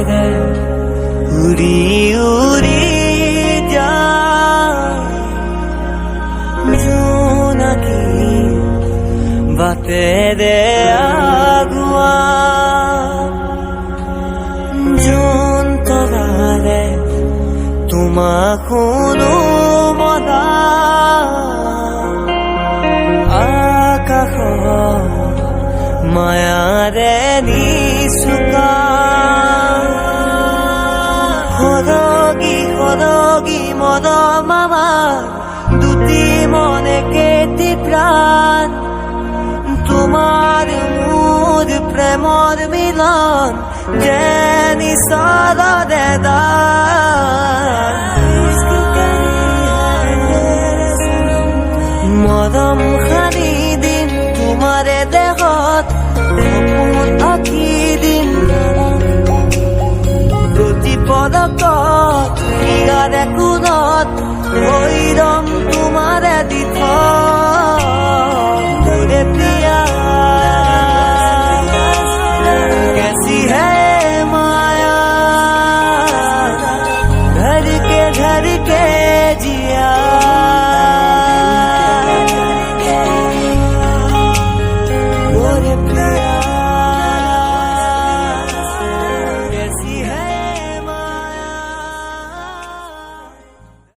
দে উড়ি উড়ি যায় জোনাকি বাতে দে আগুয়া জোন তলারে তোমাক শুনো মদা আকাশ মায়াৰে নিচুকা সৰগী সৰগী মদ মামা দুটি মনে কেটি প্ৰাণ তোমাৰ মোৰ প্ৰেমৰ মিলন যেন ঈশ্বৰৰে দান মৰম সানি দিম তোমাৰে দেহত সপোন আঁকি দিম প্ৰতি পদকত ইয়াৰে কোণত ভৈৰম তোমাৰে